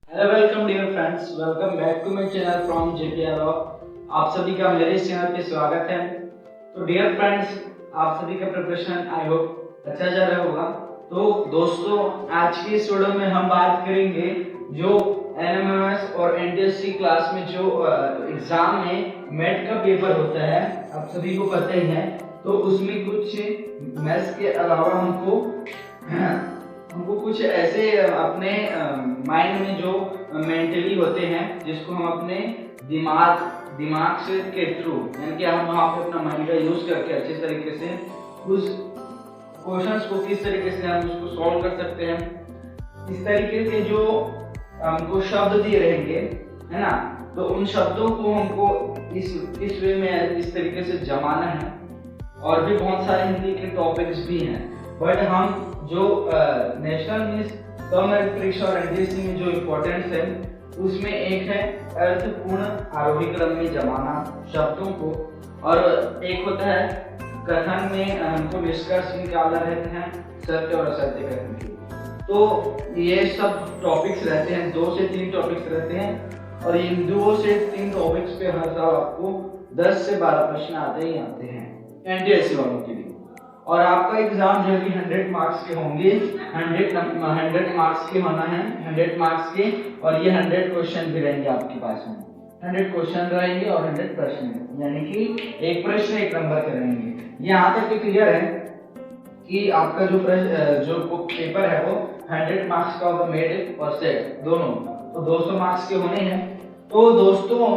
Hello welcome dear friends, welcome back to my channel from JPR law. आप सभी का मेरे इस चैनल पे स्वागत है। तो डियर फ्रेंड्स, आप सभी का प्रिपरेशन आई होप अच्छा चल रहा होगा। तो दोस्तों, आज की इस वीडियो में हम बात करेंगे जो एनएमएमएस और एनटीएससी क्लास में जो एग्जाम में मेट का पेपर होता है, आप सभी को पता ही है। तो उसमें कुछ मैथ्स के अलावा हमको कुछ ऐसे अपने माइंड में जो मेंटली होते हैं, जिसको हम अपने दिमाग से के थ्रू, यानी कि हम वहाँ पे अपना माइंड का यूज करके अच्छे तरीके से उस क्वेश्चंस को किस तरीके से हम उसको सॉल्व कर सकते हैं। इस तरीके के जो हमको शब्द दिए रहेंगे, है ना, तो उन शब्दों को हमको इस वे में इस तरीके से जमाना है। और भी बहुत सारे हिंदी के टॉपिक्स भी हैं, बट हम जो नेशनल मिस मेरिट परीक्षा और एनटीएससी में जो इम्पोर्टेंस है, उसमें एक है अर्थपूर्ण आरोही क्रम में जमाना शब्दों को, और एक होता है कथन में हमको निष्कर्ष निकालना रहते हैं, सत्य और असत्य कथन की। तो ये सब टॉपिक्स रहते हैं, 2 से 3 टॉपिक्स रहते हैं, और इन 2 से 3 टॉपिक्स पे हर साल आपको 10 से 12 प्रश्न आते ही आते हैं एनटीएससी वालों के लिए। और आपका एग्जाम जो कि 100 मार्क्स के होंगे, 100 मार्क्स के होना है, 100 मार्क्स के, और ये 100 क्वेश्चन भी रहेंगे आपके पास में। 100 क्वेश्चन रहेंगे और 100 प्रश्न, यानी कि एक प्रश्न 1 नंबर के रहेंगे। ये यहाँ तक क्लियर है कि आपका जो पेपर है वो 100 मार्क्स का होगा, मेड और सेट दोनों, तो 200 मार्क्स के होने हैं। तो दोस्तों,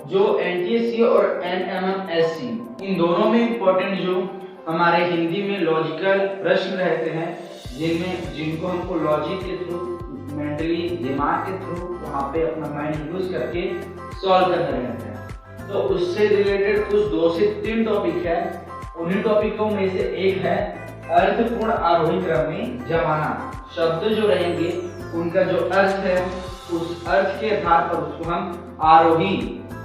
जो एनटीएससी और एनएमएमएससी, इन दोनों में इंपॉर्टेंट जो हमारे हिंदी में लॉजिकल प्रश्न रहते हैं, जिनको हमको लॉजिक के थ्रू, मेंटली दिमाग के थ्रू वहाँ पे अपना माइंड यूज करके सॉल्व करना रहता है। तो उससे रिलेटेड कुछ 2 से 3 टॉपिक है। उन्हीं टॉपिकों में से एक है अर्थपूर्ण आरोही क्रम में जमाना। शब्द जो रहेंगे उनका जो अर्थ है, उस अर्थ के आधार पर उसको हम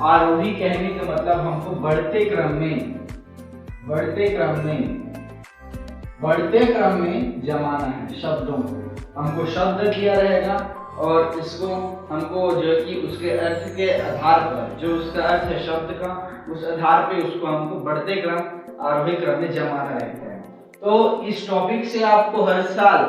आरोही कहने का मतलब हमको बढ़ते क्रम में जमाना है शब्दों को। हमको शब्द दिया रहेगा और इसको हमको जो कि उसके अर्थ के आधार पर, जो उसका अर्थ है शब्द का, उस आधार पे उसको हमको बढ़ते क्रम आरोही क्रम में जमाना रहता है। तो इस टॉपिक से आपको हर साल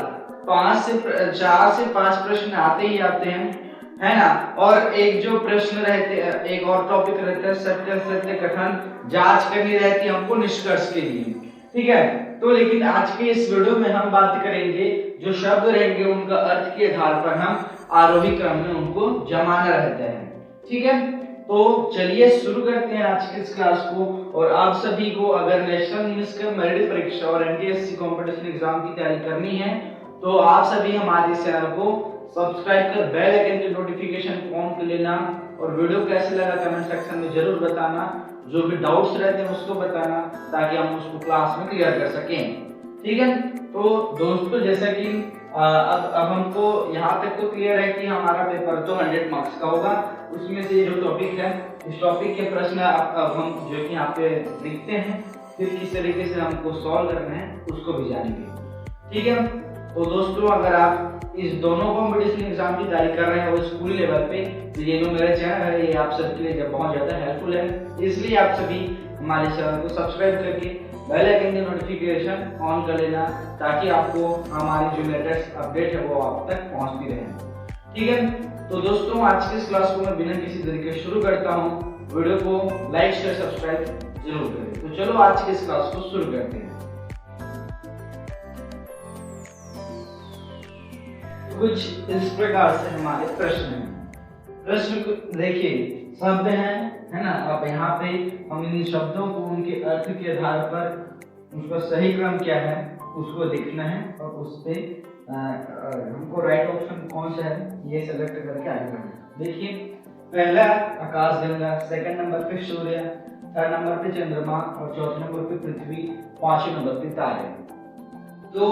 4 से 5 प्रश्न आते ही आते हैं, है ना। और एक जो प्रश्न रहते हैं, एक और टॉपिक रहता है सत्य कथन, जांच करनी रहती है हमको निष्कर्ष के लिए, ठीक है। तो लेकिन आज के इस वीडियो में हम बात करेंगे जो शब्द रहेंगे उनका अर्थ के आधार पर हम आरोही क्रम में उनको जमाना रहता है, ठीक है। तो चलिए शुरू करते हैं आज के इस क्लास को। और आप सभी को अगर नेशनल मिस मेरिट परीक्षा और एनटीएससी कंपटीशन एग्जाम की तैयारी करनी है, तो आप सभी हमारे चैनल को सब्सक्राइब कर बेल आइकन की नोटिफिकेशन ऑन कर लेना, और वीडियो कैसे लगा कमेंट सेक्शन में जरूर बताना। जो भी डाउट्स रहते हैं उसको बताना, ताकि हम उसको क्लास में क्लियर कर सकें, ठीक है। तो दोस्तों, जैसा कि अब हमको यहाँ तक तो क्लियर है कि हमारा पेपर तो 100 मार्क्स का होगा। उसमें से जो टॉपिक है, इस टॉपिक के प्रश्न अब हम जो कि यहाँ पे लिखते हैं, फिर किस तरीके से हमको सॉल्व करना है उसको भी जानेंगे, ठीक है। तो दोस्तों, अगर आप इस दोनों कॉम्पिटिशन एग्जाम की तैयारी कर रहे हैं वो स्कूल लेवल पे, तो ये जो मेरा चैनल है ये आप सबके लिए बहुत ज़्यादा हेल्पफुल है। इसलिए आप सभी हमारे चैनल को सब्सक्राइब करके बेल आइकन की नोटिफिकेशन ऑन कर लेना, ताकि आपको हमारी जो लेटेस्ट अपडेट है वो आप तक पहुंचती रहे, ठीक है। तो दोस्तों, आज की इस क्लास को मैं बिना किसी तरीके शुरू करता हूँ। वीडियो को लाइक शेयर सब्सक्राइब जरूर करें। तो चलो आज की इस क्लास को शुरू करते हैं। कुछ इस प्रकार से हमारे प्रश्न हैं। प्रश्न को देखिए, शब्द है ना। अब यहाँ पे हम इन शब्दों को उनके अर्थ के आधार पर उसका सही क्रम क्या है उसको लिखना है, और उस पे हमको राइट ऑप्शन कौन सा है ये सेलेक्ट करके आगे बढ़ना है। देखिए, पहला आकाशगंगा, सेकंड नंबर पे सूर्य, थर्ड नंबर पे चंद्रमा, और चौथे नंबर पे पृथ्वी, पांचवें नंबर पे तारे। तो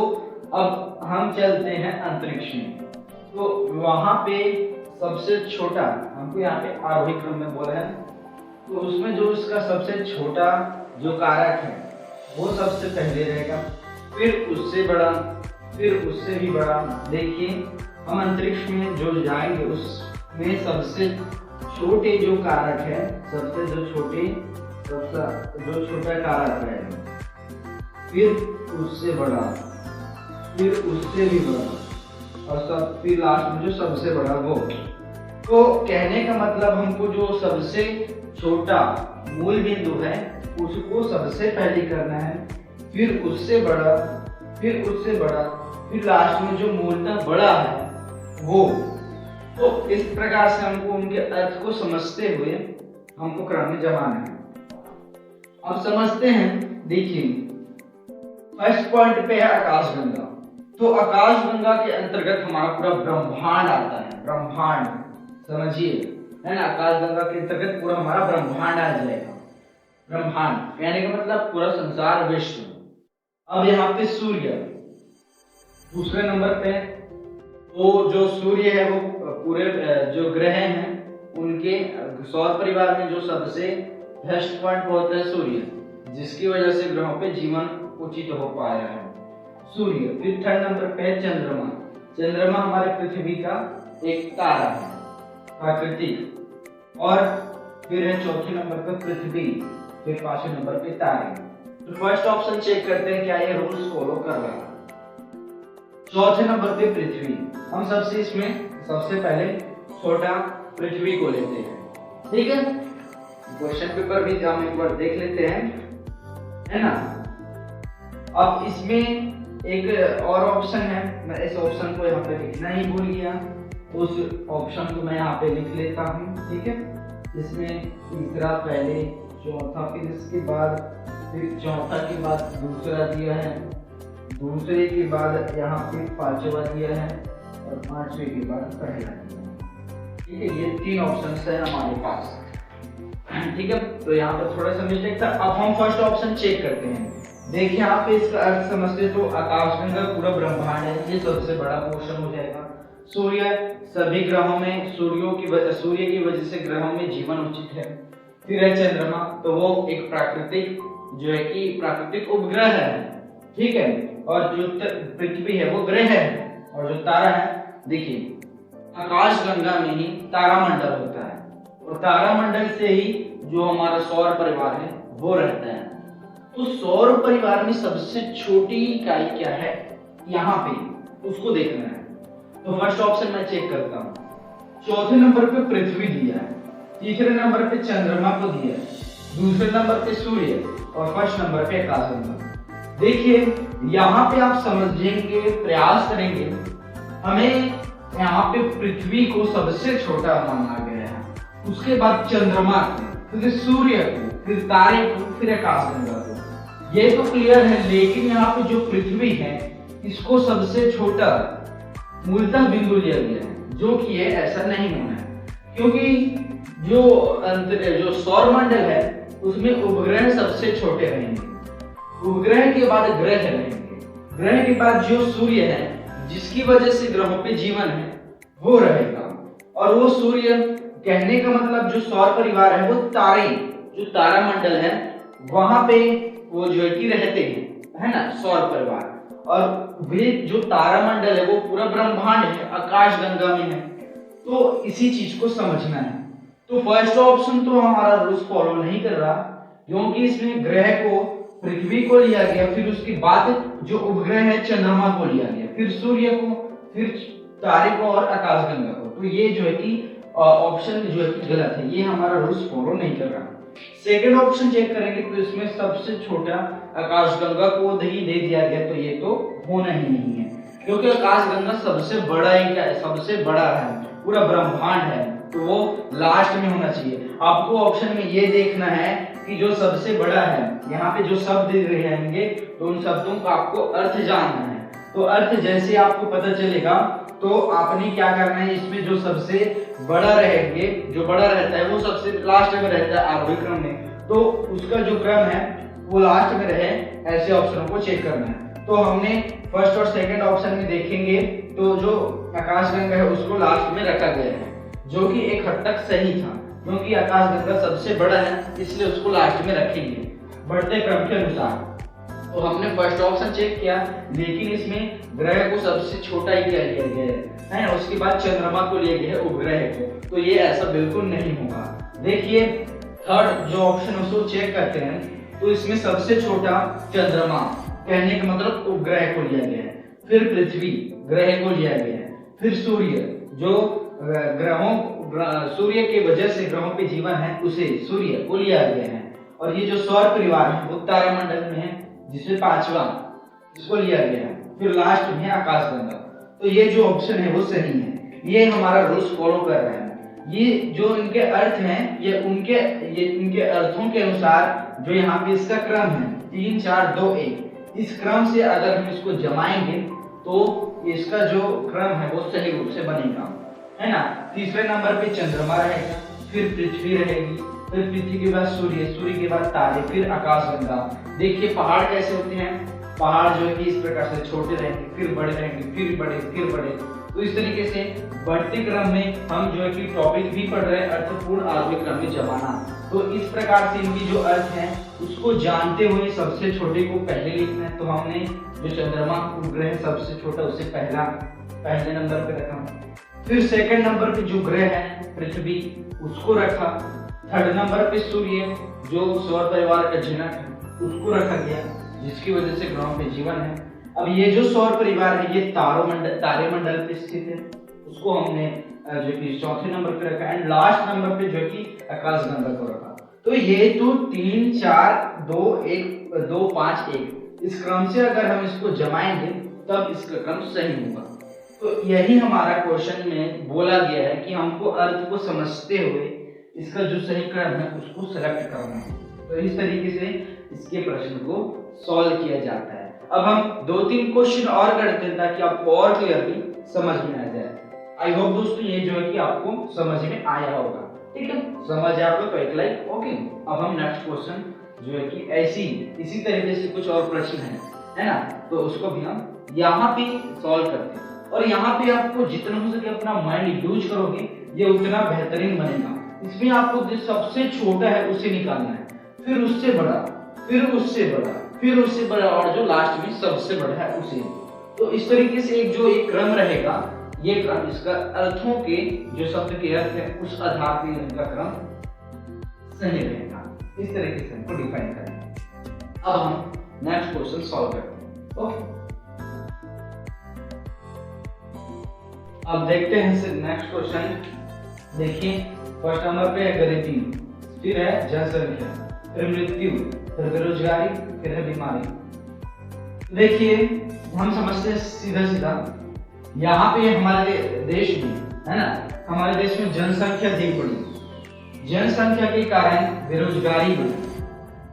अब हम चलते हैं अंतरिक्ष में। तो वहां पे सबसे छोटा, हमको यहाँ पे आरोही क्रम में बोला है, तो उसमें जो इसका सबसे छोटा जो कारक है वो सबसे पहले रहेगा, फिर उससे बड़ा, फिर उससे भी बड़ा। देखिए, हम अंतरिक्ष में जो जाएंगे में सबसे छोटे जो कारक है, सबसे जो छोटा कारक है, फिर उससे बड़ा, फिर उससे भी बड़ा, और फिर लास्ट में जो सबसे बड़ा वो। तो कहने का मतलब हमको जो सबसे छोटा मूल बिंदु है उसको सबसे पहले करना है, फिर उससे बड़ा, फिर उससे बड़ा, फिर लास्ट में जो मूलतः बड़ा है वो। तो इस प्रकार से हमको उनके अर्थ को समझते हुए हमको क्रम में जमाना है। अब समझते हैं, देखिए फर्स्ट पॉइंट पे है आकाशगंगा। तो आकाशगंगा के अंतर्गत हमारा पूरा ब्रह्मांड आता है, ब्रह्मांड समझिए, है ना। आकाशगंगा के अंतर्गत पूरा हमारा ब्रह्मांड आ जाएगा। ब्रह्मांड कहने का मतलब पूरा संसार, विश्व। अब यहाँ पे सूर्य दूसरे नंबर पे। तो जो सूर्य है वो पूरे जो ग्रह हैं उनके सौर परिवार में जो सबसे फर्स्ट पॉइंट होता है सूर्य, जिसकी वजह से ग्रहों पे जीवन उचित हो पाया है, सूर्य। फिर थर्ड नंबर पे है चंद्रमा। चंद्रमा हमारे पृथ्वी का एक तारा है, प्राकृतिक। और फिर है चौथे नंबर पे पृथ्वी, फिर पांचवें नंबर पे तारे। तो फर्स्ट ऑप्शन चेक करते हैं क्या ये रूल्स फॉलो कर रहा है। चौथे नंबर पे पृथ्वी। हम सबसे इसमें सबसे पहले छोटा पृथ्वी को लेते हैं, ठीक है। क्वेश्चन पेपर भी हम एक बार देख लेते हैं, है ना। अब इसमें एक और ऑप्शन है, मैं इस ऑप्शन को यहाँ पे लिखना ही भूल गया, उस ऑप्शन को मैं यहाँ पे लिख लेता हूँ, ठीक है। इसमें तीसरा पहले, चौथा फिर इसके बाद, फिर चौथा के बाद दूसरा दिया है, दूसरे के बाद यहाँ पे पांचवा दिया है, और पांचवे के बाद पहला दिया है, ठीक है। ये तीन ऑप्शन है हमारे पास, ठीक है। तो यहाँ पर थोड़ा सा मिस्टेक था। अब हम फर्स्ट ऑप्शन चेक करते हैं। देखिए यहाँ पे इसका अर्थ समझते तो आकाशगंगा पूरा ब्रह्मांड है, ये सबसे बड़ा पोर्शन हो जाएगा। सूर्य, सभी ग्रहों में सूर्य की वजह से ग्रहों में जीवन उचित है। फिर है चंद्रमा, तो वो एक प्राकृतिक जो है कि प्राकृतिक उपग्रह है, ठीक है। और जो पृथ्वी है वो ग्रह है, और जो तारा है, देखिए आकाशगंगा में ही तारामंडल होता है, और तारामंडल से ही जो हमारा सौर परिवार है वो रहता है। तो सौर परिवार में सबसे छोटी इकाई क्या है यहाँ पे, उसको देखना है। तो फर्स्ट ऑप्शन मैं चेक करता हूँ। चौथे नंबर पे पृथ्वी दिया है, तीसरे नंबर पे चंद्रमा को दिया है, दूसरे नंबर पे सूर्य, और फर्स्ट नंबर पे आकाशगंगा। देखिए यहाँ पे आप समझेंगे, प्रयास करेंगे, हमें यहाँ पे पृथ्वी को सबसे छोटा माना गया है, उसके बाद चंद्रमा को, फिर सूर्य को, फिर तारे को, फिर आकाशगंगा को। ये तो क्लियर है, लेकिन यहाँ पे जो पृथ्वी है इसको सबसे छोटा मूलतः बिंदु लिया गया है, जो कि ये ऐसा नहीं होना है, क्योंकि जो सौर मंडल है उसमें उपग्रह सबसे छोटे रहेंगे, उपग्रह के बाद ग्रह रहेंगे, ग्रह के बाद जो सूर्य है जिसकी वजह से ग्रहों पे जीवन है वो रहेगा। और वो सूर्य कहने का मतलब जो सौर परिवार है वो तारे, जो तारामंडल है वहां पे वो जो है कि रहते हैं, है ना, सौर परिवार। और वे जो तारामंडल है वो पूरा ब्रह्मांड है, आकाशगंगा में है। तो इसी चीज को समझना है। तो फर्स्ट ऑप्शन तो हमारा रूल्स फॉलो नहीं कर रहा, क्योंकि इसमें ग्रह को, पृथ्वी को लिया गया, फिर उसके बाद जो उपग्रह है चंद्रमा को लिया गया, फिर सूर्य को, फिर तारे को और आकाशगंगा को। तो ये जो है कि ऑप्शन जो है कि गलत है, ये हमारा रूल्स फॉलो नहीं कर रहा। सेकंड ऑप्शन चेक करेंगे तो इसमें सबसे छोटा आकाशगंगा को दे दिया गया, तो ये तो होना ही नहीं है, क्योंकि आकाशगंगा सबसे बड़ा ही क्या है, सबसे बड़ा है, पूरा ब्रह्मांड है, तो वो लास्ट में होना चाहिए। आपको ऑप्शन में ये देखना है कि जो सबसे बड़ा है, यहाँ पे जो शब्द दे रहेंगे तो उन शब्दों का आपको अर्थ जानना है। तो अर्थ जैसे आपको पता चलेगा तो आपने क्या करना है, इसमें जो सबसे बड़ा रहेंगे, जो बड़ा रहता है वो सबसे लास्ट में रहता है आरोही क्रम में, तो उसका जो क्रम है वो लास्ट में रहे, ऐसे ऑप्शनों को चेक करना है। तो हमने फर्स्ट और सेकंड ऑप्शन में देखेंगे तो जो आकाशगंगा है उसको लास्ट में रखा गया है, जो कि एक हद तक सही था, क्योंकि आकाशगंगा सबसे बड़ा है इसलिए उसको लास्ट में रखेंगे बढ़ते क्रम के अनुसार। तो हमने फर्स्ट ऑप्शन चेक किया, लेकिन इसमें ग्रह को सबसे छोटा ही क्या लिया गया है, उसके बाद चंद्रमा को लिया गया है उपग्रह को, तो ये ऐसा बिल्कुल नहीं होगा। देखिए थर्ड जो ऑप्शन उसको चेक करते हैं, तो इसमें सबसे छोटा चंद्रमा, कहने का मतलब उपग्रह को लिया गया है, फिर पृथ्वी ग्रह को लिया गया है, फिर सूर्य जो सूर्य की वजह से ग्रहों पे जीवन है उसे सूर्य को लिया गया है, और ये जो सौर परिवार है वो तारामंडल में है जिसमें पांचवा इसको लिया गया है, फिर लास्ट में आकाशगंगा। तो ये जो ऑप्शन है वो सही है, ये हमारा रूल्स फॉलो कर रहे हैं। ये जो इनके अर्थ हैं ये इनके अर्थों के अनुसार जो यहाँ पे इसका क्रम है 3 4 2 1, इस क्रम से अगर हम इसको जमाएंगे तो इसका जो क्रम है वो सही रूप से बनेगा, है ना। तीसरे नंबर पे चंद्रमा रहेगा, फिर पृथ्वी रहेगी, फिर पृथ्वी के बाद सूर्य, सूर्य के बाद तारे, फिर आकाशगंगा। देखिए पहाड़ कैसे होते हैं, पहाड़ जो है कि इस प्रकार से छोटे रहेंगे, फिर बड़े रहेंगे, फिर बड़े, फिर बड़े। तो इस तरीके से बढ़ते क्रम में हम जो है कि टॉपिक भी पढ़ रहे हैं अर्थपूर्ण आरोग्य क्रम में जमाना। तो इस प्रकार से इनकी जो अर्थ है उसको जानते हुए सबसे छोटे को पहले लिखना है। तो हमने जो चंद्रमा उपग्रह सबसे छोटा उसे पहले नंबर पे रखा, फिर सेकंड नंबर पे जो ग्रह है पृथ्वी उसको रखा, थर्ड नंबर पे सूर्य जो सौर परिवार का जनक है उसको रखा गया, जिसकी वजह से ग्रहों पे जीवन है। अब ये जो सौर परिवार है ये तारेमंडल पे स्थित है, उसको हमने जो कि चौथे नंबर पे रखा, एंड लास्ट नंबर पे जो कि आकाशगंगा को रखा। तो ये तो 3 4 2 1 2 5 1 इस क्रम से अगर हम इसको जमाएंगे तब इसका क्रम सही होगा। तो यही हमारा क्वेश्चन में बोला गया है कि हमको अर्थ को समझते हुए इसका जो सही क्रम है उसको सेलेक्ट करना है। तो इस तरीके से इसके प्रश्न को सॉल्व किया जाता है। अब हम 2-3 क्वेश्चन और करते हैं ताकि आपको और क्लियरली समझ में आ जाए। आई होप दोस्तों ये जो है कि आपको समझ में आया होगा, ठीक है। समझ आया तो एक लाइक, ओके। अब हम नेक्स्ट क्वेश्चन जो है कि इसी तरीके से कुछ और प्रश्न है ना, तो उसको भी हम यहाँ पे सॉल्व करते हैं। और यहाँ पे आपको जितना हो सके अपना माइंड यूज करोगे ये उतना बेहतरीन बनेगा। इसमें आपको जो सबसे छोटा है उसे निकालना है, फिर उससे बड़ा, फिर उससे बड़ा, फिर उससे बड़ा, और जो लास्ट में सबसे बड़ा है उसे। तो इस तरीके से एक क्रम रहेगा, ये क्रम इसका अर्थों के जो शब्द के अर्थ है उस आधार पर इनका क्रम सही रहेगा। इस तरीके से हमको डिफाइन करना है। अब हम नेक्स्ट क्वेश्चन सॉल्व करते हैं, ओके। अब देखते हैं नेक्स्ट क्वेश्चन। देखिए फर्स्ट नंबर पे है गरीबी, फिर है जनसंख्या, फिर मृत्यु, फिर बेरोजगारी, फिर है बीमारी। देखिए हम समझते हैं सीधा यहाँ पे हमारे देश में है ना, हमारे देश में जनसंख्या अधिक बढ़ी, जनसंख्या के कारण बेरोजगारी बढ़ी,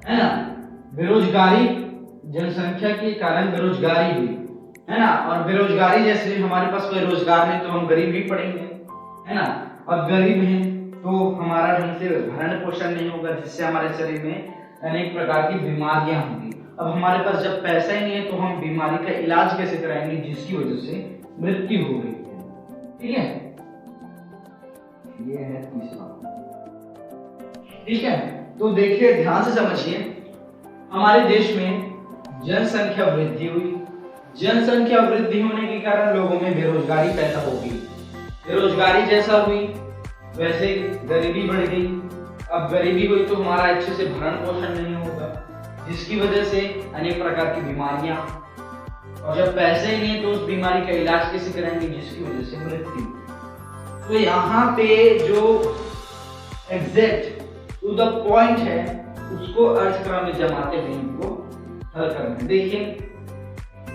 है ना। बेरोजगारी, जनसंख्या के कारण बेरोजगारी हुई, है ना। और बेरोजगारी जैसे हमारे पास कोई रोजगार नहीं तो हम गरीब ही पड़ेंगे, है ना। अब गरीब हैं तो हमारा ढंग से भरण पोषण नहीं होगा, जिससे हमारे शरीर में अनेक प्रकार की बीमारियां होंगी। अब हमारे पास जब पैसा ही नहीं है तो हम बीमारी का इलाज कैसे कराएंगे, जिसकी वजह से मृत्यु हो गई, ठीक है। ये है तीसरा, ठीक है। तो देखिए ध्यान से समझिए, हमारे देश में जनसंख्या वृद्धि हुई, जनसंख्या वृद्धि होने के कारण लोगों में बेरोजगारी पैदा हो गई, बेरोजगारी जैसा हुई वैसे गरीबी बढ़ गई। अब गरीबी हुई तो हमारा अच्छे से भरण पोषण नहीं होगा, जिसकी वजह से अनेक प्रकार की बीमारियां, और जब पैसे ही नहीं तो उस बीमारी का इलाज कैसे कराएंगे, जिसकी वजह से मृत्यु। तो यहाँ पे जो एग्जैक्ट टू द पॉइंट है उसको अर्थक्रम में जमाते हुए इनको हल करना है। देखिए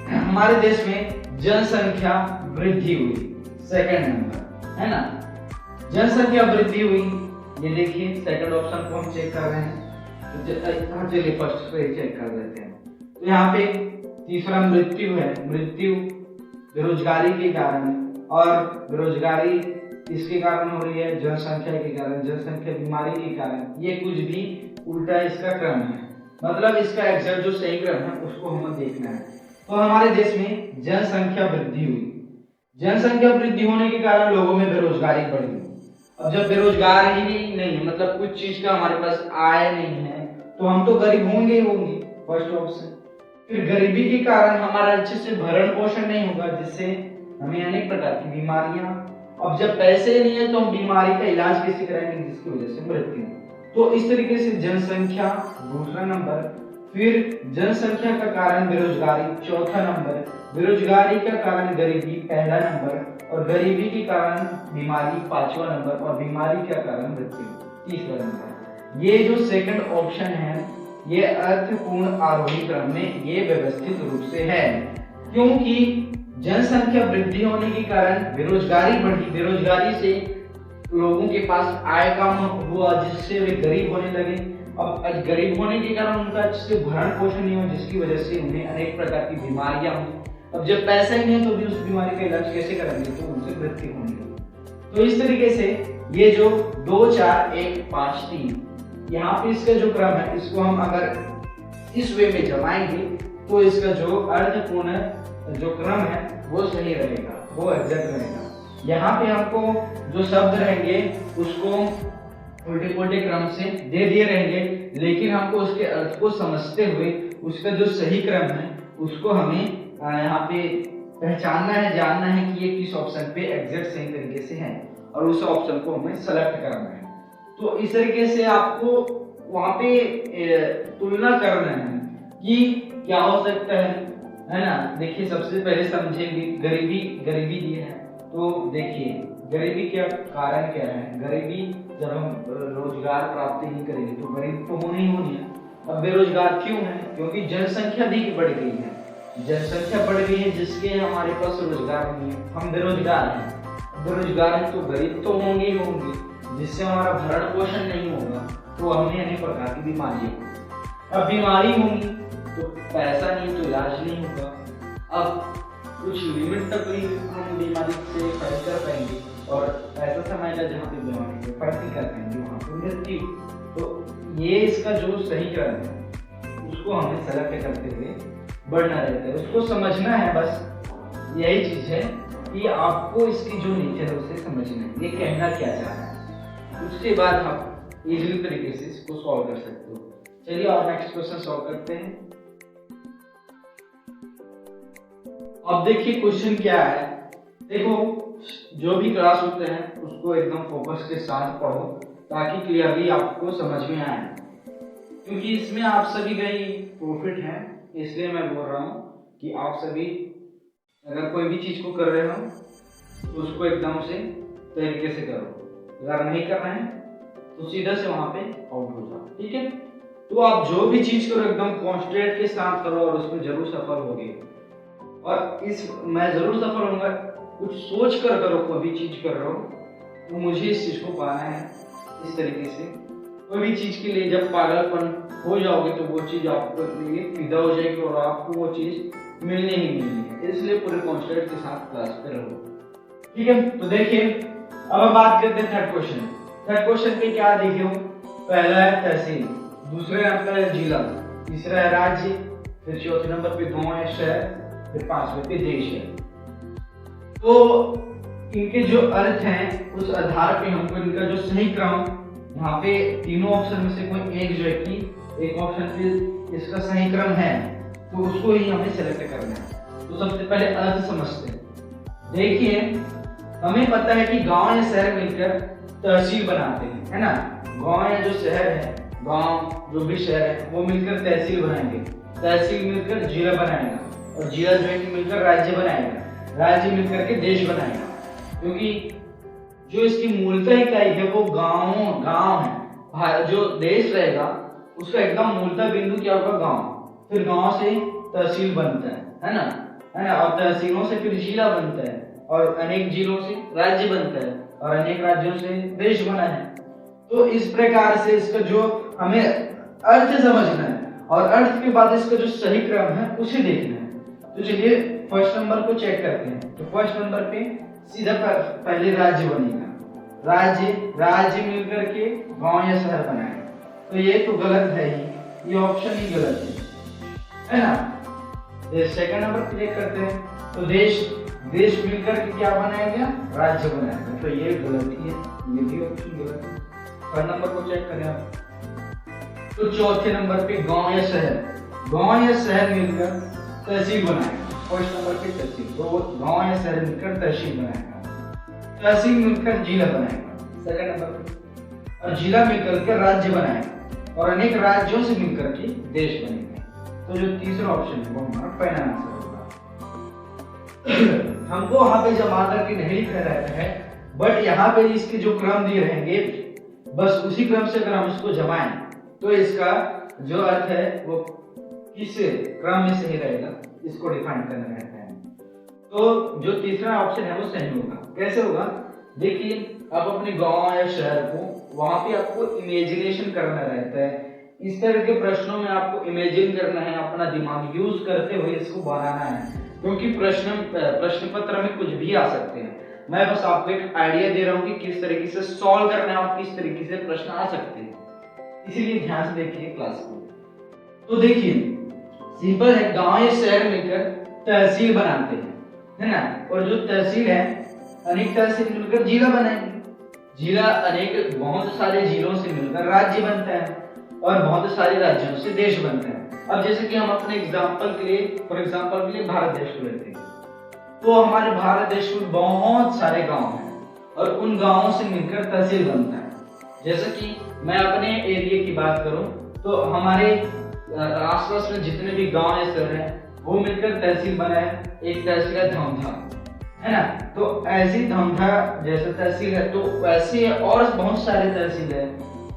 हमारे देश में जनसंख्या वृद्धि हुई, सेकंड नंबर, है ना। जनसंख्या वृद्धि हुई, ये देखिए सेकंड ऑप्शन को हम चेक कर रहे हैं, तो चलिए फर्स्ट पे चेक कर लेते हैं। तो यहाँ पे तीसरा मृत्यु है, मृत्यु बेरोजगारी के कारण, और बेरोजगारी इसके कारण हो रही है जनसंख्या के कारण, जनसंख्या बीमारी के कारण, ये कुछ भी उल्टा इसका क्रम है, मतलब इसका एग्जैक्ट जो सही क्रम है उसको हमें देखना है। तो हमारे देश में जनसंख्या वृद्धि हुई, जनसंख्या वृद्धि होने के कारण लोगों में बेरोजगारी बढ़ गई। अब जब बेरोजगार ही नहीं है, मतलब कुछ चीज का हमारे पास आय नहीं है, तो हम तो गरीब होंगे ही होंगे, फर्स्ट ऑप्शन। फिर गरीबी के कारण हमारा अच्छे से भरण पोषण नहीं होगा, जिससे हमें अनेक प्रकार की बीमारियां। अब जब पैसे नहीं है तो हम बीमारी का इलाज कैसे कराएंगे, जिसकी वजह से मृत्यु। तो इस तरीके से जनसंख्या दूसरा नंबर, फिर जनसंख्या का कारण बेरोजगारी चौथा नंबर, बेरोजगारी का कारण गरीबी पहला नंबर, और गरीबी के कारण बीमारी पांचवा नंबर, और बीमारी का कारण मृत्यु तीसरा नंबर। ये जो सेकंड ऑप्शन है ये अर्थपूर्ण आरोही क्रम में ये व्यवस्थित रूप से है, क्योंकि जनसंख्या वृद्धि होने के कारण बेरोजगारी बढ़ी, बेरोजगारी से लोगों के पास आय कम हुआ, जिससे वे गरीब होने लगे। अब गरीब होने के कारण उनका अच्छे से भरण पोषण नहीं हुआ, जिसकी वजह से उन्हें अनेक प्रकार की बीमारियां हुई। अब जब पैसा ही नहीं है तो भी उस बीमारी का इलाज कैसे करेंगे, तो उनसे मृत्यु होगी। तो इस तरीके से ये जो 2 4 1 5 3 यहाँ पे इसका जो क्रम है, इसको हम अगर इस वे में जमाएंगे तो इसका जो अर्थपूर्ण जो क्रम है वो सही रहेगा, वो एग्जैक्ट रहेगा। यहाँ पे हमको जो शब्द रहेंगे उसको उल्टे पुल्टे क्रम से दे दिए रहेंगे, लेकिन हमको उसके अर्थ को समझते हुए उसका जो सही क्रम है उसको हमें यहाँ पे पहचानना है, जानना है कि ये किस ऑप्शन पे एग्जैक्ट सही तरीके से है, और उस ऑप्शन को हमें सेलेक्ट करना है। तो इस तरीके से आपको वहाँ पे तुलना करना है कि क्या हो सकता है ना। देखिए सबसे पहले समझेंगे गरीबी, गरीबी दी है तो देखिए गरीबी का कारण क्या है। गरीबी जब हम रोजगार प्राप्त नहीं करेंगे तो गरीब तो होनी ही होनी है। अब बेरोजगार क्यों है, क्योंकि जनसंख्या भी बढ़ गई है, जनसंख्या बढ़ गई है जिसके हमारे पास रोजगार नहीं है, हम बेरोजगार हैं। बेरोजगार है तो गरीब तो होंगे ही होंगे, जिससे हमारा भरण पोषण नहीं होगा तो हमें अनेक प्रकार की बीमारियां होंगी। अब बीमारी होंगी तो पैसा नहीं तो इलाज नहीं होगा। अब कुछ लिमिट तक ही हम बीमारी से फाइट कर पाएंगे, और ऐसा समय है जहाँ पे बीमारी से फाइट नहीं कर पाएंगे वहाँ पे मृत्यु। तो ये इसका जो सही क्रम है उसको हमें सेलेक्ट करते हुए बढ़ना रहता है, उसको समझना है। बस यही चीज है कि आपको इसकी जो नेचर है उसे समझना है, ये कहना क्या चाह रहा है, उसके बाद आप इजीली तरीके से इसको सॉल्व कर सकते हो। चलिए और नेक्स्ट क्वेश्चन सॉल्व करते हैं। अब देखिए क्वेश्चन क्या है। देखो जो भी क्लास होते हैं उसको एकदम फोकस के साथ पढ़ो ताकि क्लियरली आपको समझ में आए, क्योंकि इसमें आप सभी का ही प्रॉफिट है। इसलिए मैं बोल रहा हूँ कि आप सभी अगर कोई भी चीज को कर रहे हो तो उसको एकदम से तरीके से करो, अगर नहीं कर रहे हैं तो सीधा से वहां पे आउट हो जाओ, ठीक है। तो आप जो भी चीज करो एकदम कॉन्सेंट्रेट के साथ करो और उसमें जरूर सफल होगे। और इस मैं जरूर सफल होऊंगा, कुछ सोच कर करो, कोई भी चीज कर रहे हो तो मुझे इस चीज को पाना है। इस तरीके से कोई भी चीज के लिए जब पागलपन हो जाओगे तो वो चीज आपको लिए फिदा हो जाएगी और आपको वो चीज मिलनी ही मिलनी है। इसलिए पूरे कॉन्सेंट्रेट के साथ क्लास पे रहो, ठीक है। तो देखिए अब हम बात करते हैं थर्ड क्वेश्चन। थर्ड क्वेश्चन पे क्या देखियो, पहला है तहसील, दूसरे नंबर है जिला, तीसरा है राज्य, फिर चौथे नंबर पे गांव है शहर, फिर पांचवें पे देश है। तो इनके जो अर्थ हैं उस आधार पे हमको इनका जो सही क्रम, यहाँ पे तीनों ऑप्शन में से कोई एक जो है कि एक ऑप्शन पे इसका सही क्रम है तो उसको ही हमें सेलेक्ट करना है। तो सबसे पहले अर्थ समझते हैं। देखिए हमें पता है कि गांव या शहर मिलकर तहसील बनाते हैं, है ना। गांव या जो शहर है, गांव जो भी शहर है वो मिलकर तहसील बनाएंगे, तहसील मिलकर जिला बनाएगा, और जिला जो है कि मिलकर राज्य बनाएगा, राज्य मिलकर के देश बनाएगा। क्योंकि जो इसकी मूलतः इकाई है वो गांव है। जो देश रहेगा उसका एकदम मूलतः बिंदु क्या होगा, गांव। फिर गांव से तहसील बनता है ना, और तहसीलों से फिर जिला बनता है, और अनेक जिलों से राज्य बनता है, और अनेक राज्यों से देश बना है। तो इस प्रकार से इसका जो हमें अर्थ समझना है, और अर्थ के बाद इसका जो सही क्रम है उसे देखना है। तो चलिए फर्स्ट नंबर को चेक करते हैं। तो फर्स्ट नंबर पे सीधा पहले राज्य बनेगा, राज्य मिलकर के गांव या शहर बनाएगा। तो ये तो गलत है ही, ये ऑप्शन ही गलत है ना। सेकंड नंबर पे चेक करते हैं। तो देश मिलकर के क्या बनाएगा, राज्य बनाएगा। तो ये गलत ही है, ये भी ऑप्शन गलत है। थर्ड नंबर को चेक करें आप। तो चौथे नंबर पे गांव या शहर, गांव या शहर मिलकर तहसील बनाएगा। फर्स्ट नंबर पे तहसील, तो गांव या शहर मिलकर तहसील बनाएगा। तहसील मिलकर जिला बनाएगा सेकंड नंबर पे, और जिला मिलकर के राज्य बनाएगा, और अनेक राज्यों से मिलकर के देश बनेगा। तो जो तीसरा ऑप्शन है वो हमारा पहला आंसर होगा। हमको वहां पे जमाना की नहीं लिखा रहता है, बट यहाँ पे इसके जो क्रम दिए रहेंगे बस उसी क्रम से अगर हम इसको जमाएं तो इसका जो अर्थ है वो किस क्रम में सही रहेगा, इसको डिफाइन करना रहता है। तो जो तीसरा ऑप्शन है वो सही होगा। कैसे होगा, देखिए आप अपने गांव या शहर को वहां पे आपको इमेजिनेशन करना रहता है। इस तरह के प्रश्नों में आपको इमेजिन करना है, अपना दिमाग यूज करते हुए इसको बनाना है, क्योंकि प्रश्न पत्र में कुछ भी आ सकते हैं। मैं बस आपको एक आइडिया दे रहा हूँ कि किस तरीके से सॉल्व करना है और किस तरीके से प्रश्न आ सकते हैं, इसीलिए ध्यान से देखिए क्लास को। तो देखिए सिंपल है, गांव या शहर मिलकर तहसील बनाते हैं, है ना, और जो तहसील है अनेक तहसील मिलकर जिला बनाएंगे। जिला अनेक बहुत सारे जिलों से मिलकर राज्य बनता है, और बहुत सारे राज्यों से देश बनता है। अब जैसे कि हम अपने फॉर एग्जांपल के लिए भारत देश को लेते हैं, तो हमारे भारत देश में बहुत सारे गांव हैं, और उन गांवों से मिलकर तहसील बनता है। जैसे कि मैं अपने एरिया की बात करूं तो हमारे आसपास में जितने भी गांव या शहर हैं वो मिलकर तहसील बना है। एक तहसील है धमधा, है ना, तो ऐसी धमधा जैसे तहसील है, तो वैसे और बहुत सारे तहसील है,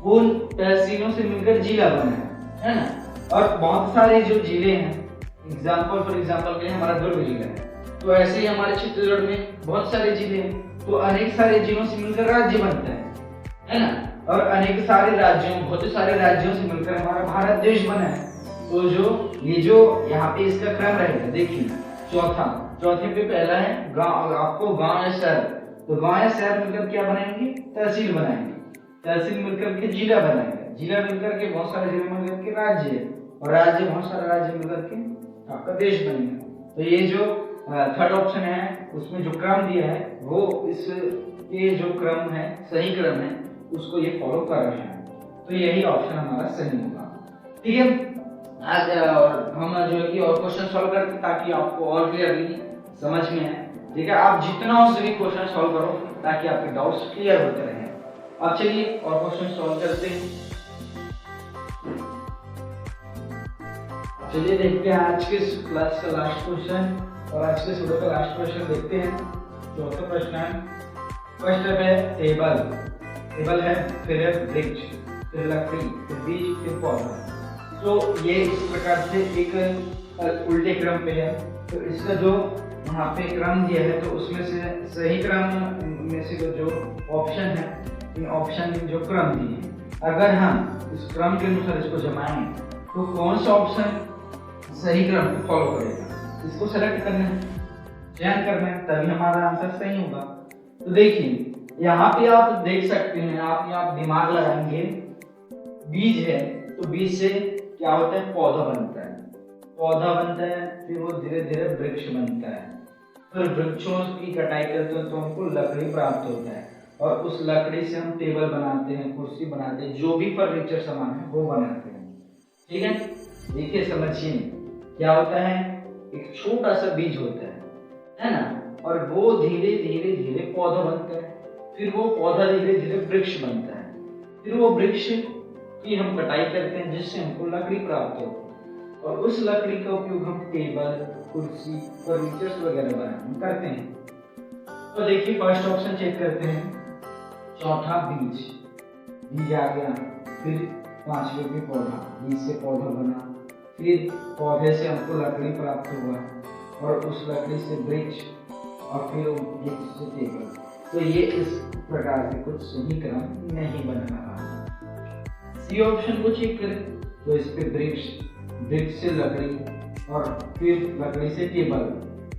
उन तहसीलों से मिलकर जिला बना है ना। और बहुत सारे जो जिले हैं, फॉर एग्जांपल के लिए हमारा दुर्ग जिला है, तो ऐसे ही हमारे छत्तीसगढ़ में बहुत सारे जिले हैं, तो अनेक सारे जिलों से मिलकर राज्य बनता है ना, और अनेक सारे राज्यों बहुत सारे राज्यों से मिलकर हमारा भारत देश बना है। तो जो यहाँ पे इसका क्रम रहेगा, देखिए चौथे पे पहला है गांव, आपको गांव या शहर, तो गांव या शहर मिलकर क्या बनाएंगे, तहसील बनाएंगे। तहसील मिलकर के जिला बनाएंगे, जिला मिलकर के बहुत सारे जिले मिलकर के राज्य है, और राज्य बहुत सारे राज्य मिलकर के आपका देश बनेगा। तो ये जो थर्ड ऑप्शन है उसमें जो क्रम दिया है वो इसके जो क्रम है, सही क्रम है, उसको ये फॉलो कर रहे हैं। तो यही ऑप्शन हमारा सही होगा। ठीक है, आज हम जो है कि और क्वेश्चन सॉल्व करते हैं ताकि आपको और क्लियरली समझ में आए। ठीक है, आप जितना हो सके क्वेश्चन सॉल्व करो ताकि आपके डाउट्स क्लियर होते रहे। अब चलिए और क्वेश्चन सॉल्व करते हैं। चलिए देखते हैं आज के क्लास का लास्ट क्वेश्चन, और आज के वीडियो का लास्ट क्वेश्चन देखते हैं। चौथा प्रश्न है, फर्स्ट है टेबल है, फिर है वृक्ष, फिर लकड़ी, फिर बीज, फिर पौधा। तो ये इस प्रकार से एक उल्टे क्रम पे है। तो इसका जो यहाँ पे क्रम दिया है तो उसमें से सही क्रम में से जो ऑप्शन है, इन ऑप्शन में जो क्रम दिए हैं, अगर हम इस क्रम के अनुसार इसको जमाएं तो कौन सा ऑप्शन सही क्रम को फॉलो करेगा, इसको सेलेक्ट करना है, चयन करना है, तभी हमारा आंसर सही होगा। तो देखिए यहाँ पे आप देख सकते हैं, आप यहाँ दिमाग लगाएंगे, बीज है तो बीज से क्या होता है, पौधा बनता है, फिर वो धीरे धीरे वृक्ष बनता है, फिर वृक्षों की कटाई करते हैं तो हमको लकड़ी प्राप्त होता है, और उस लकड़ी से हम टेबल बनाते हैं, कुर्सी बनाते हैं, जो भी फर्नीचर सामान है वो बनाते हैं। ठीक है, देखिए समझिए क्या होता है, एक छोटा सा बीज होता है ना, और वो धीरे धीरे पौधा बनता है, फिर वो पौधा धीरे धीरे वृक्ष बनता है, फिर वो वृक्ष की हम कटाई करते हैं जिससे हमको लकड़ी प्राप्त होती है, और उस लकड़ी का उपयोग हम टेबल, कुर्सी, फर्नीचर वगैरह बनाने करते हैं। तो देखिए फर्स्ट ऑप्शन चेक करते हैं, चौथा बीज आ गया, फिर पांचवे पे पौधा, बीज से पौधा बना, फिर पौधे से हमको लकड़ी प्राप्त हुआ, और उस लकड़ी से वृक्ष, और फिर वृक्ष से टेबल। तो ये इस प्रकार से कुछ सही क्रम नहीं बन रहा। सी ऑप्शन को चेक करें तो इस पे वृक्ष से लकड़ी, और फिर लकड़ी से टेबल,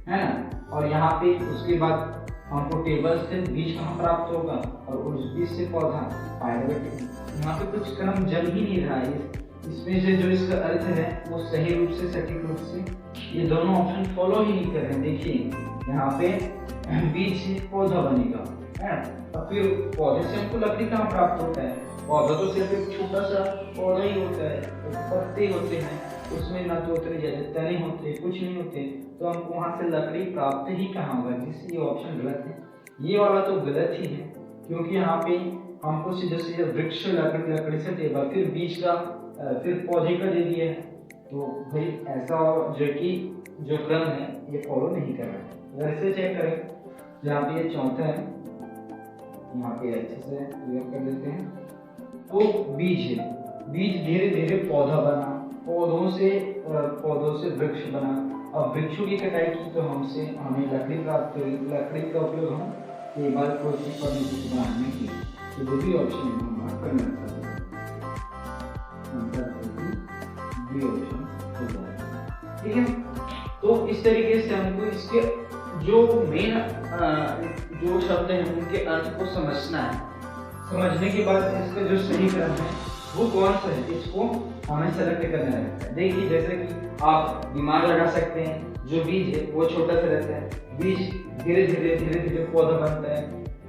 है ना, और यहाँ पे उसके बाद हमको टेबल से बीज कहाँ प्राप्त होगा, और उस बीज से पौधा। यहाँ पे कुछ क्रम जम ही नहीं रहा है, इसमें से जो इसका अर्थ है वो सही रूप से, सटीक रूप से ये दोनों ऑप्शन फॉलो ही नहीं कर रहे हैं। देखिए यहाँ पे बीज से पौधा बनेगा, है, और फिर पौधे से हमको लकड़ी कहाँ प्राप्त होता है, पौधा तो सिर्फ एक छोटा सा पौधा ही होता है, पत्ते होते हैं, उसमें ना तो उतने ज़्यादा तने होते, कुछ नहीं होते, तो हमको वहाँ से लकड़ी प्राप्त ही कहाँ होगा, जिससे ये ऑप्शन गलत है। ये वाला तो गलत ही है, क्योंकि यहाँ पे हमको सीधे सीधे वृक्ष लकड़ी से टेबल, फिर बीज का, फिर पौधे का दे दिया है। तो भाई ऐसा जो कि जो क्रम है ये फॉलो नहीं कर रहा है। वैसे चेक करें, जहाँ पे ये चौथा है, यहाँ पे अच्छे से क्लियर कर लेते हैं। तो बीज है, बीज धीरे धीरे पौधा बना, पौधों से वृक्ष बना। अब वृक्षों की कटाई की तो हमें लकड़ी प्राप्त हुई, लकड़ी का उपयोग हम टेबल, कुर्सी, फर्नीचर बनाने की, तो जो भी ऑप्शन हम बात करना चाहते हैं ये ऑप्शन हो जाएगा। ठीक है, तो इस तरीके से हमको इसके जो मेन जो शब्द हैं उनके अर्थ को समझना है। समझने के बाद इसका जो सही क्रम है वो कौन सा है, इसको हमें सेलेक्ट करना रहता है। देखिए, जैसे कि आप दिमाग लगा सकते हैं, जो बीज है वो छोटा सा रहता है, बीज धीरे धीरे पौधा बनता है,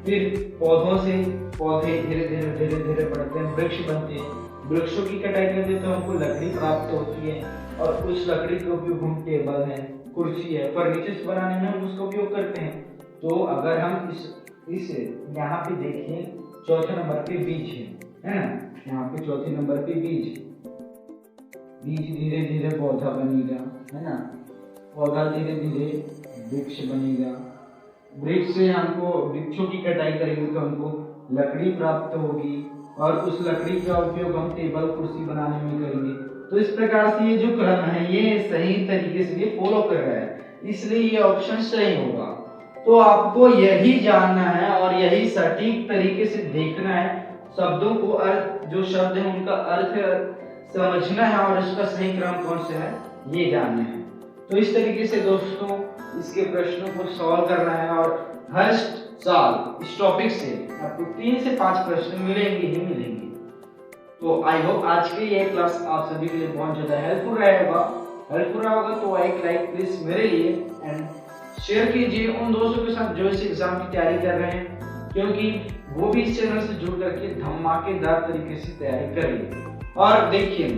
फिर पौधों से पौधे धीरे धीरे बढ़ते हैं, वृक्ष बनते हैं, वृक्षों की कटाई करते हैं तो हमको लकड़ी प्राप्त होती है, और उस लकड़ी का उपयोग हम टेबल है, कुर्सी है, फर्नीचर बनाने में हम उसका उपयोग करते हैं। तो अगर हम इस यहाँ पे देखिए, चौथे नंबर पे बीज है ना, यहाँ पे चौथे नंबर पे बीज धीरे धीरे पौधा बनेगा, है ना, पौधा धीरे धीरे वृक्ष बनेगा, वृक्ष से हमको वृक्षों की कटाई करेंगे तो हमको लकड़ी प्राप्त होगी, और उस लकड़ी का उपयोग हम टेबल, कुर्सी बनाने में करेंगे। तो इस प्रकार से ये जो क्रम है ये सही तरीके से ये फॉलो कर रहा है, इसलिए ये ऑप्शन सही होगा। तो आपको यही जानना है और यही सटीक तरीके से देखना है, शब्दों को अर्थ, जो शब्द है उनका अर्थ समझना है, और इसका सही क्रम कौन सा है ये जानना है। तो इस तरीके से दोस्तों इसके प्रश्नों को सॉल्व करना है, और हर साल इस टॉपिक से आपको 3 से 5 प्रश्न मिलेंगे ही मिलेंगे। तो आई होप आज की ये क्लास आप सभी के लिए बहुत ज़्यादा हेल्पफुल रहा होगा। तो एक लाइक प्लीज मेरे लिए, एंड शेयर कीजिए उन दोस्तों के साथ जो इस एग्जाम की तैयारी कर रहे हैं, क्योंकि वो भी इस चैनल से जुड़ करके धमाकेदार तरीके से तैयारी करेंगे। और देखिए,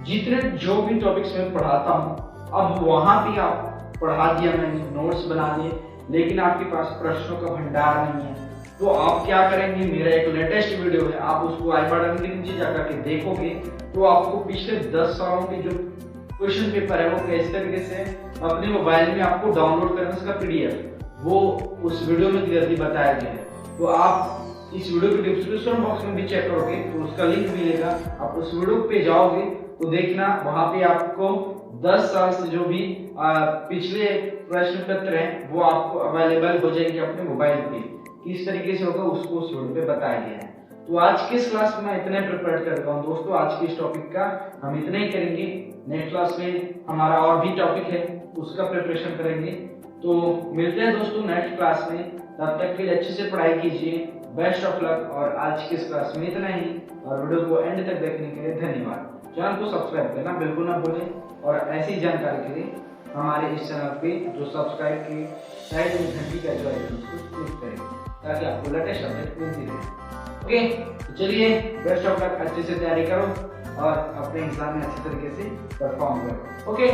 जितने जो भी टॉपिक्स मैं पढ़ाता हूँ, अब वहाँ भी आप पढ़ा दिया मैंने, नोट्स बना दिए, लेकिन आपके पास प्रश्नों का भंडार नहीं है, तो आप क्या करेंगे, मेरा एक लेटेस्ट वीडियो है, आप उसको आई बटन के नीचे जाकर के देखोगे तो आपको पिछले 10 सालों के जो क्वेश्चन पेपर है वो किस तरीके से अपने मोबाइल में आपको डाउनलोड करना, उसका PDF वो उस वीडियो में क्लियरली बताया गया है। तो आप इस वीडियो के डिस्क्रिप्शन बॉक्स में भी चेक करोगे तो उसका लिंक मिलेगा, आप उस वीडियो पे जाओगे तो देखना, वहाँ पे आपको 10 साल से जो भी पिछले प्रश्न पत्र हैं वो आपको अवेलेबल हो जाएंगे अपने मोबाइल पे, किस तरीके से होगा उसको उस वीडियो पे बताया गया है। तो आज की इस क्लास में मैं इतना प्रिपेयर करता हूँ दोस्तों, आज के इस टॉपिक का हम इतना ही करेंगे। नेक्स्ट क्लास में हमारा और भी टॉपिक है, उसका प्रिपरेशन करेंगे। तो मिलते हैं दोस्तों नेक्स्ट क्लास में, तब तक के लिए अच्छे से पढ़ाई कीजिए, बेस्ट ऑफ लक। और आज की इस क्लास में इतना ही, और वीडियो को एंड तक देखने के लिए धन्यवाद। चैनल को सब्सक्राइब करना बिल्कुल ना भूलें, और ऐसी जानकारी के लिए हमारे इस चैनल पे जो सब्सक्राइब के साइड में घंटी का जो आइकन उसको क्लिक करें, ताकि आपको लेटेस्ट अपडेट मिलती रहे। ओके, तो चलिए बेस्ट ऑफ लक, अच्छे से तैयारी करो और अपने एग्जाम में अच्छे तरीके से परफॉर्म करो। ओके।